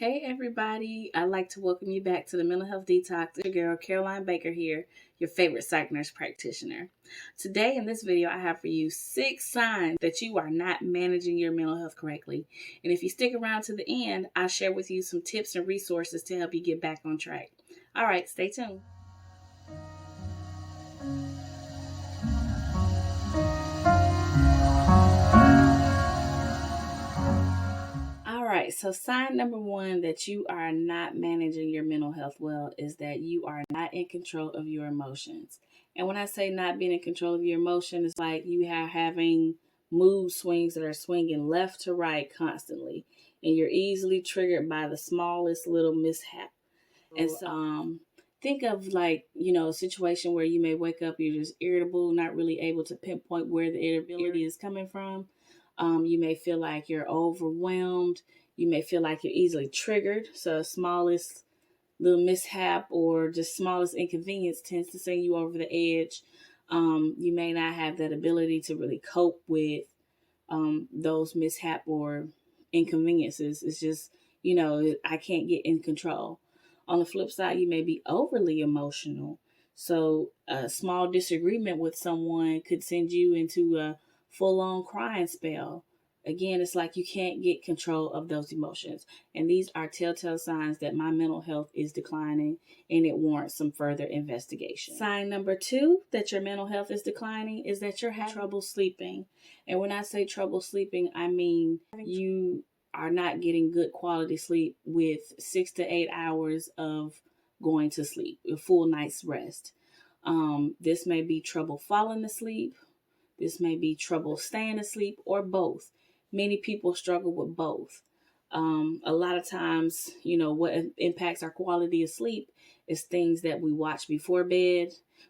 Hey everybody, I'd like to welcome you back to the Mental Health Detox. It's your girl Caroline Baker here, your favorite psych nurse practitioner. Today in this video I have for you 6 signs that you are not managing your mental health correctly. And if you stick around to the end, I'll share with you some tips and resources to help you get back on track. Alright, stay tuned. Alright, so sign number 1 that you are not managing your mental health well is that you are not in control of your emotions. And when I say not being in control of your emotion, it's like you are having mood swings that are swinging left to right constantly. And you're easily triggered by the smallest little mishap. And so think of a situation where you may wake up, you're just irritable, not really able to pinpoint where the irritability is coming from. You may feel like you're overwhelmed. You may feel like you're easily triggered. So smallest little mishap or just smallest inconvenience tends to send you over the edge. You may not have that ability to really cope with those mishap or inconveniences. It's just, I can't get in control. On the flip side, you may be overly emotional. So a small disagreement with someone could send you into a full-on crying spell. Again, it's like you can't get control of those emotions. And these are telltale signs that my mental health is declining and it warrants some further investigation. Sign number 2 that your mental health is declining is that you're having trouble sleeping. And when I say trouble sleeping, I mean you are not getting good quality sleep with 6 to 8 hours of going to sleep, a full night's rest. This may be trouble falling asleep. This may be trouble staying asleep, or both. Many people struggle with both. A lot of times, what impacts our quality of sleep is things that we watch before bed.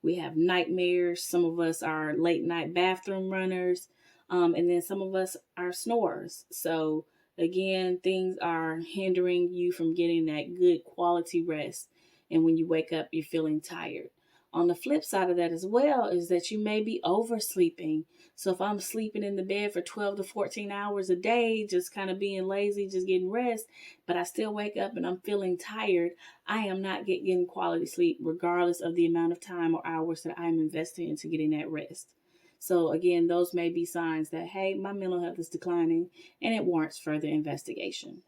We have nightmares. Some of us are late night bathroom runners. And then some of us are snorers. So again, things are hindering you from getting that good quality rest. And when you wake up, you're feeling tired. On the flip side of that as well is that you may be oversleeping. So if I'm sleeping in the bed for 12 to 14 hours a day, just kind of being lazy, just getting rest, but I still wake up and I'm feeling tired, I am not getting quality sleep regardless of the amount of time or hours that I'm investing into getting that rest. So again, those may be signs that, hey, my mental health is declining and it warrants further investigation.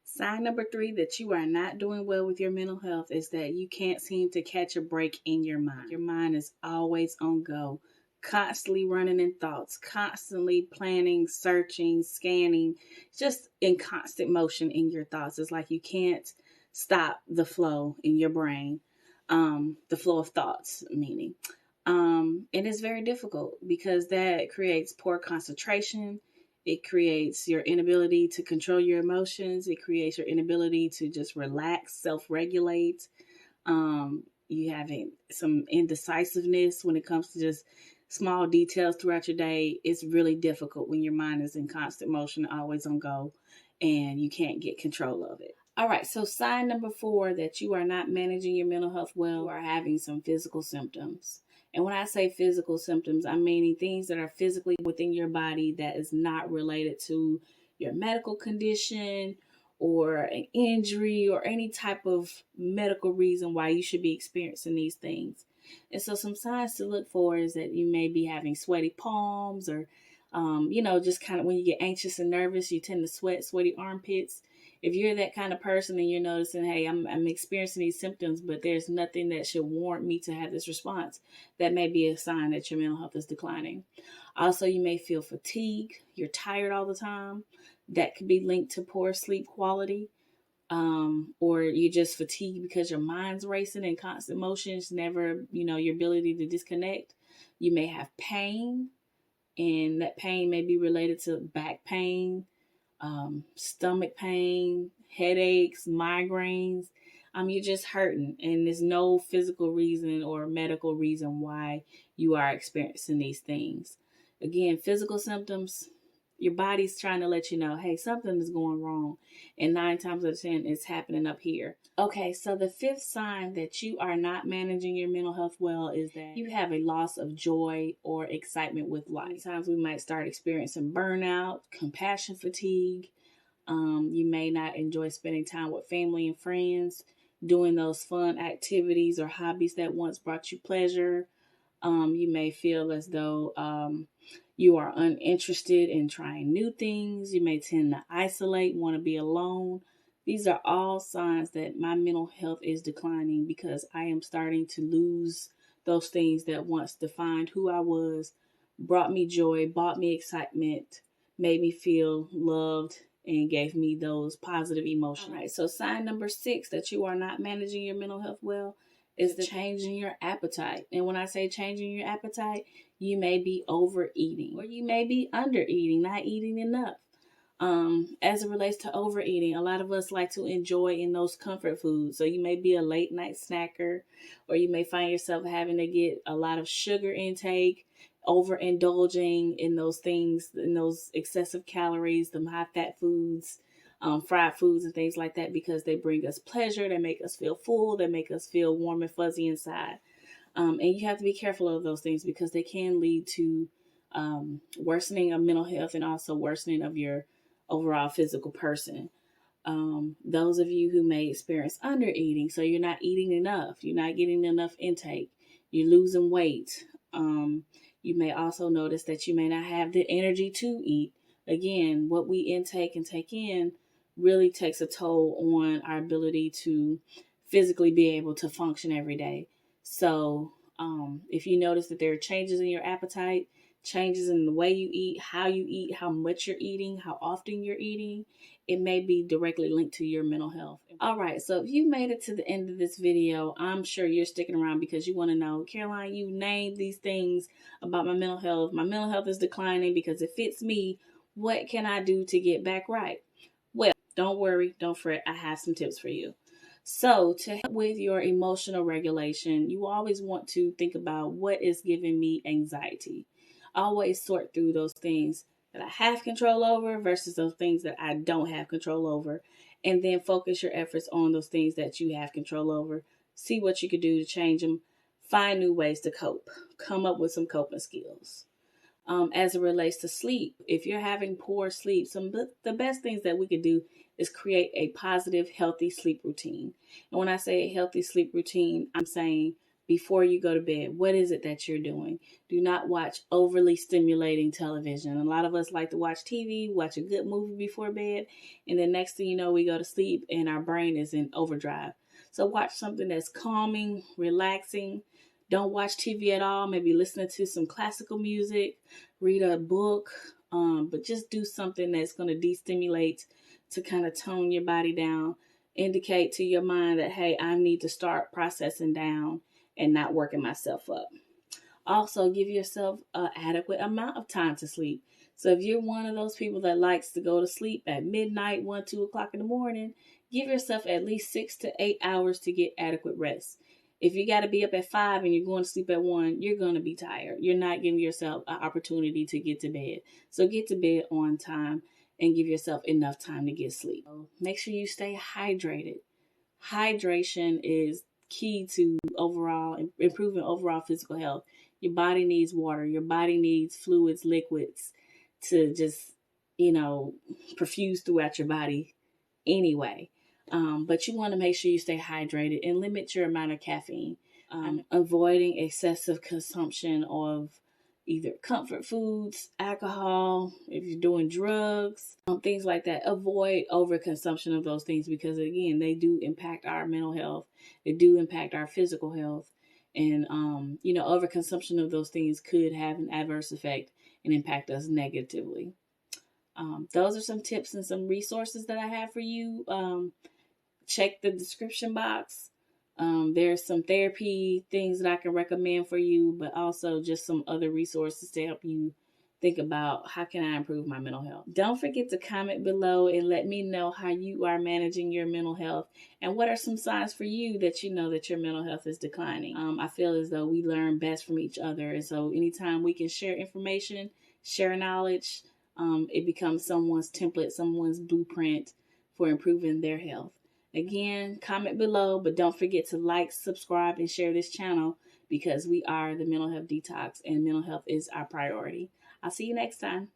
Sign number 3 that you are not doing well with your mental health is that you can't seem to catch a break in your mind. Your mind is always on go, constantly running in thoughts, constantly planning, searching, scanning, just in constant motion in your thoughts. It's like you can't stop the flow in your brain, the flow of thoughts, meaning. And it's very difficult because that creates poor concentration. It creates your inability to control your emotions. It creates your inability to just relax, self-regulate. You having some indecisiveness when it comes to just small details throughout your day. It's really difficult when your mind is in constant motion, always on go, and you can't get control of it. All right, so sign number 4 that you are not managing your mental health well, you are having some physical symptoms. And when I say physical symptoms, I'm meaning things that are physically within your body that is not related to your medical condition or an injury or any type of medical reason why you should be experiencing these things. And so some signs to look for is that you may be having sweaty palms or, just kind of when you get anxious and nervous, you tend to sweaty armpits. If you're that kind of person and you're noticing, hey, I'm experiencing these symptoms, but there's nothing that should warrant me to have this response, that may be a sign that your mental health is declining. Also, you may feel fatigue. You're tired all the time. That could be linked to poor sleep quality. Or you're just fatigued because your mind's racing and constant motions, never, your ability to disconnect. You may have pain, and that pain may be related to back pain, stomach pain, headaches, migraines. You're just hurting, and there's no physical reason or medical reason why you are experiencing these things. Again, physical symptoms, your body's trying to let you know, hey, something is going wrong. And 9 times out of 10, it's happening up here. Okay, so the 5th sign that you are not managing your mental health well is that you have a loss of joy or excitement with life. Sometimes we might start experiencing burnout, compassion fatigue, You may not enjoy spending time with family and friends, doing those fun activities or hobbies that once brought you pleasure. You may feel as though you are uninterested in trying new things. You may tend to isolate, want to be alone. These are all signs that my mental health is declining because I am starting to lose those things that once defined who I was, brought me joy, brought me excitement, made me feel loved, and gave me those positive emotions. All right, so sign number 6 that you are not managing your mental health well is the changing your appetite. And when I say changing your appetite, you may be overeating or you may be undereating, not eating enough. As it relates to overeating, a lot of us like to enjoy in those comfort foods. So you may be a late night snacker, or you may find yourself having to get a lot of sugar intake, overindulging in those things, in those excessive calories, the high fat foods, fried foods and things like that, because they bring us pleasure, they make us feel full, they make us feel warm and fuzzy inside. And you have to be careful of those things because they can lead to worsening of mental health and also worsening of your overall physical person. Those of you who may experience undereating, so you're not eating enough, you're not getting enough intake, you're losing weight. You may also notice that you may not have the energy to eat. Again, what we intake and take in really takes a toll on our ability to physically be able to function every day. So if you notice that there are changes in your appetite, changes in the way you eat, how much you're eating, how often you're eating, it may be directly linked to your mental health. All right, so if you made it to the end of this video, I'm sure you're sticking around because you want to know, Caroline, you named these things about my mental health. My mental health is declining because it fits me. What can I do to get back right? Well, don't worry, don't fret. I have some tips for you. So to help with your emotional regulation, you always want to think about what is giving me anxiety. Always sort through those things that I have control over versus those things that I don't have control over. And then focus your efforts on those things that you have control over. See what you can do to change them. Find new ways to cope. Come up with some coping skills. As it relates to sleep, if you're having poor sleep, the best things that we could do is create a positive, healthy sleep routine. And when I say a healthy sleep routine, I'm saying before you go to bed, what is it that you're doing? Do not watch overly stimulating television. A lot of us like to watch TV, watch a good movie before bed, and then next thing you know, we go to sleep and our brain is in overdrive. So watch something that's calming, relaxing. Don't watch TV at all. Maybe listening to some classical music, read a book, but just do something that's going to de-stimulate to kind of tone your body down, indicate to your mind that, hey, I need to start processing down and not working myself up. Also, give yourself an adequate amount of time to sleep. So if you're one of those people that likes to go to sleep at midnight, 1, 2 o'clock in the morning, give yourself at least 6 to 8 hours to get adequate rest. If you got to be up at 5 and you're going to sleep at 1, you're going to be tired. You're not giving yourself an opportunity to get to bed. So get to bed on time and give yourself enough time to get sleep. Make sure you stay hydrated. Hydration is key to improving overall physical health. Your body needs water. Your body needs fluids, liquids to just, perfuse throughout your body anyway. But you want to make sure you stay hydrated and limit your amount of caffeine. Avoiding excessive consumption of either comfort foods, alcohol, if you're doing drugs, things like that. Avoid overconsumption of those things because, again, they do impact our mental health. They do impact our physical health. And, overconsumption of those things could have an adverse effect and impact us negatively. Those are some tips and some resources that I have for you. Check the description box. There's some therapy things that I can recommend for you, but also just some other resources to help you think about how can I improve my mental health. Don't forget to comment below and let me know how you are managing your mental health and what are some signs for you that you know that your mental health is declining. I feel as though we learn best from each other. And so anytime we can share information, share knowledge, it becomes someone's template, someone's blueprint for improving their health. Again, comment below, but don't forget to like, subscribe, and share this channel because we are the Mental Health Detox and mental health is our priority. I'll see you next time.